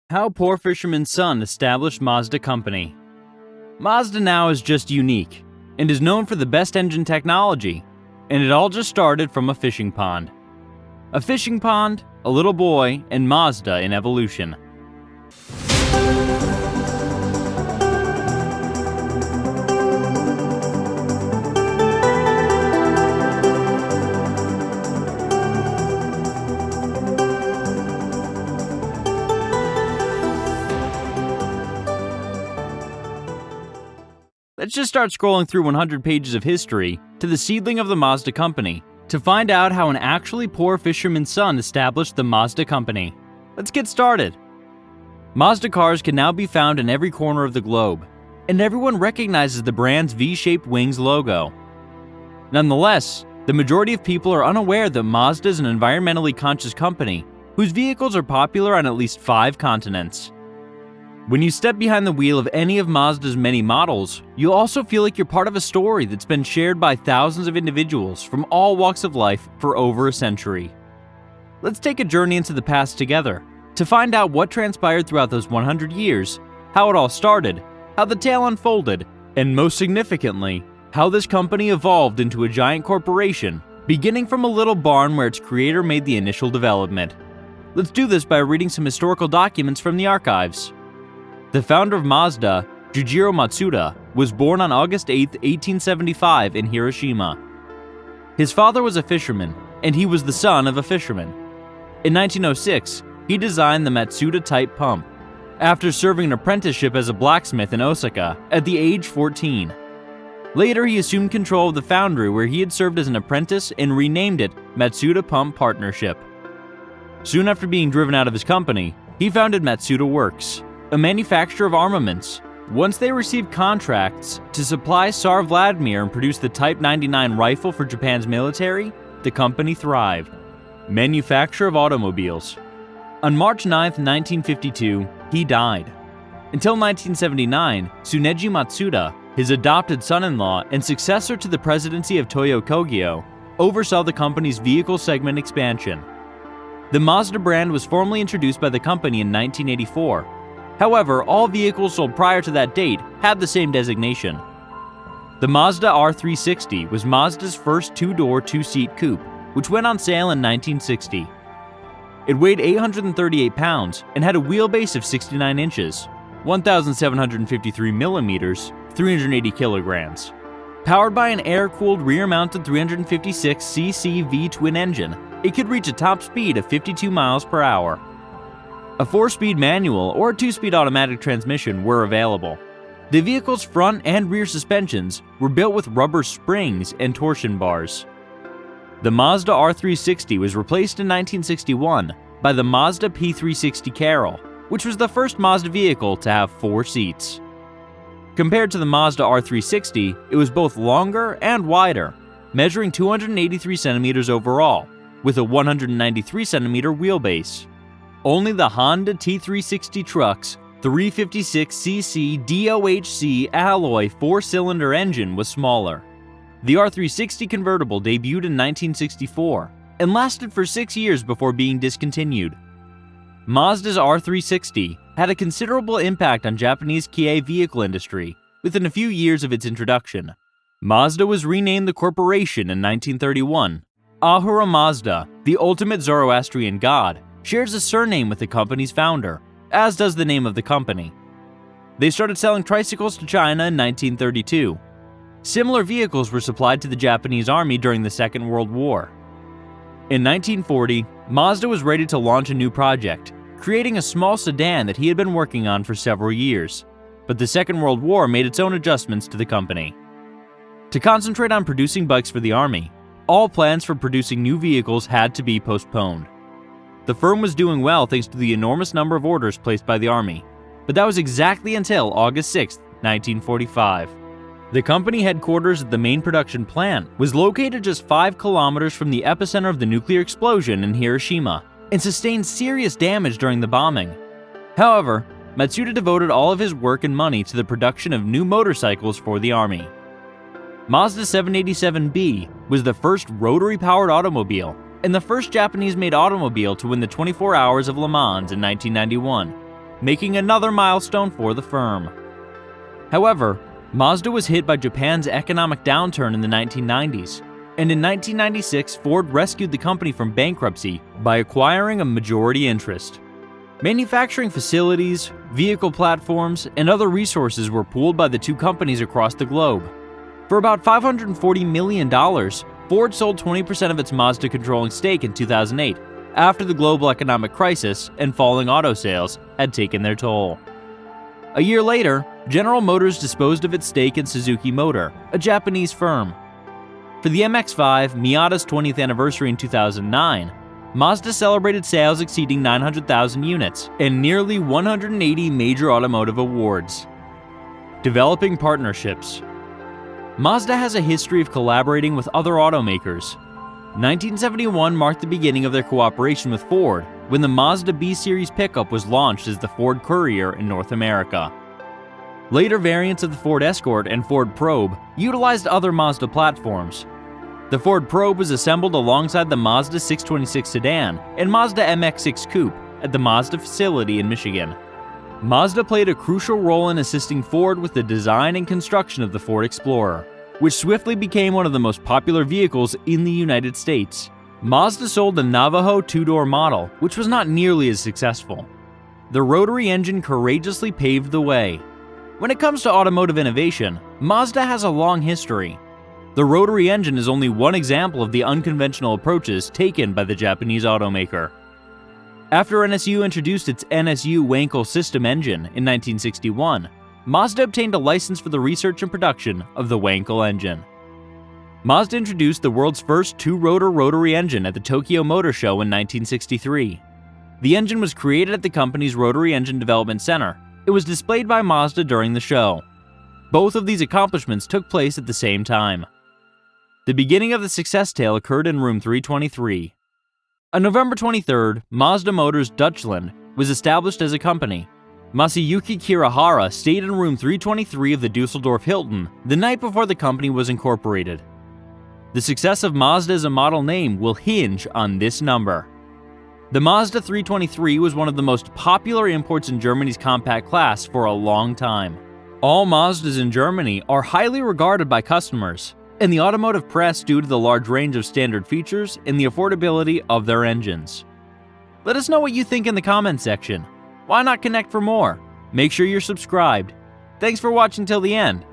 How Poor Fisherman's Son Established Mazda Company. Mazda now is just unique, and is known for the best engine technology, and it all just started from a fishing pond. A fishing pond, a little boy, and Mazda in evolution. Let's just start scrolling through 100 pages of history to the seedling of the Mazda company to find out how an actually poor fisherman's son established the Mazda company. Let's get started. Mazda cars can now be found in every corner of the globe, and everyone recognizes the brand's V-shaped wings logo. Nonetheless, the majority of people are unaware that Mazda is an environmentally conscious company whose vehicles are popular on at least 5 continents. When you step behind the wheel of any of Mazda's many models, you'll also feel like you're part of a story that's been shared by thousands of individuals from all walks of life for over a century. Let's take a journey into the past together to find out what transpired throughout those 100 years, how it all started, how the tale unfolded, and most significantly, how this company evolved into a giant corporation, beginning from a little barn where its creator made the initial development. Let's do this by reading some historical documents from the archives. The founder of Mazda, Jujiro Matsuda, was born on August 8, 1875 in Hiroshima. His father was a fisherman, and he was the son of a fisherman. In 1906, he designed the Matsuda-type pump, after serving an apprenticeship as a blacksmith in Osaka at the age 14. Later, he assumed control of the foundry where he had served as an apprentice and renamed it Matsuda Pump Partnership. Soon after being driven out of his company, he founded Matsuda Works, a manufacturer of armaments. Once they received contracts to supply Tsar Vladimir and produce the Type 99 rifle for Japan's military, the company thrived. Manufacture of automobiles. On March 9, 1952, he died. Until 1979, Tsuneji Matsuda, his adopted son-in-law and successor to the presidency of Toyo Kogyo, oversaw the company's vehicle segment expansion. The Mazda brand was formally introduced by the company in 1984. However, all vehicles sold prior to that date had the same designation. The Mazda R360 was Mazda's first 2-door, 2-seat coupe, which went on sale in 1960. It weighed 838 pounds and had a wheelbase of 69 inches, 1,753 millimeters, 380 kilograms. Powered by an air-cooled rear-mounted 356cc V-twin engine, it could reach a top speed of 52 miles per hour. A 4-speed manual or a 2-speed automatic transmission were available. The vehicle's front and rear suspensions were built with rubber springs and torsion bars. The Mazda R360 was replaced in 1961 by the Mazda P360 Carol, which was the first Mazda vehicle to have 4 seats. Compared to the Mazda R360, it was both longer and wider, measuring 283 centimeters overall, with a 193 centimeter wheelbase. Only the Honda T360 Truck's 356cc DOHC alloy 4-cylinder engine was smaller. The R360 convertible debuted in 1964 and lasted for 6 years before being discontinued. Mazda's R360 had a considerable impact on Japanese Kia vehicle industry within a few years of its introduction. Mazda was renamed the corporation in 1931. Ahura Mazda, the ultimate Zoroastrian god, shares a surname with the company's founder, as does the name of the company. They started selling tricycles to China in 1932. Similar vehicles were supplied to the Japanese Army during the Second World War. In 1940, Mazda was ready to launch a new project, creating a small sedan that he had been working on for several years, but the Second World War made its own adjustments to the company. To concentrate on producing bikes for the Army, all plans for producing new vehicles had to be postponed. The firm was doing well thanks to the enormous number of orders placed by the Army, but that was exactly until August 6, 1945. The company headquarters at the main production plant was located just 5 kilometers from the epicenter of the nuclear explosion in Hiroshima and sustained serious damage during the bombing. However, Matsuda devoted all of his work and money to the production of new motorcycles for the Army. Mazda 787B was the first rotary-powered automobile and the first Japanese-made automobile to win the 24 Hours of Le Mans in 1991. making another milestone for the firm. However, Mazda was hit by Japan's economic downturn in the 1990s, and in 1996 Ford rescued the company from bankruptcy by acquiring a majority interest. Manufacturing facilities, vehicle platforms, and other resources were pooled by the two companies across the globe. For about $540 million, Ford sold 20% of its Mazda controlling stake in 2008, after the global economic crisis and falling auto sales had taken their toll. A year later, General Motors disposed of its stake in Suzuki Motor, a Japanese firm. For the MX-5 Miata's 20th anniversary in 2009, Mazda celebrated sales exceeding 900,000 units and nearly 180 major automotive awards. Developing partnerships. Mazda has a history of collaborating with other automakers. 1971 marked the beginning of their cooperation with Ford when the Mazda B-Series pickup was launched as the Ford Courier in North America. Later variants of the Ford Escort and Ford Probe utilized other Mazda platforms. The Ford Probe was assembled alongside the Mazda 626 sedan and Mazda MX-6 Coupe at the Mazda facility in Michigan. Mazda played a crucial role in assisting Ford with the design and construction of the Ford Explorer, which swiftly became one of the most popular vehicles in the United States. Mazda sold the Navajo two-door model, which was not nearly as successful. The rotary engine courageously paved the way. When it comes to automotive innovation, Mazda has a long history. The rotary engine is only one example of the unconventional approaches taken by the Japanese automaker. After NSU introduced its NSU Wankel system engine in 1961, Mazda obtained a license for the research and production of the Wankel engine. Mazda introduced the world's first two-rotor rotary engine at the Tokyo Motor Show in 1963. The engine was created at the company's Rotary Engine Development Center. It was displayed by Mazda during the show. Both of these accomplishments took place at the same time. The beginning of the success tale occurred in room 323. On November 23rd, Mazda Motors Deutschland was established as a company. Masayuki Kirihara stayed in room 323 of the Dusseldorf Hilton the night before the company was incorporated. The success of Mazda as a model name will hinge on this number. The Mazda 323 was one of the most popular imports in Germany's compact class for a long time. All Mazdas in Germany are highly regarded by customers and the automotive press due to the large range of standard features and the affordability of their engines. Let us know what you think in the comments section. Why not connect for more? Make sure you're subscribed. Thanks for watching till the end,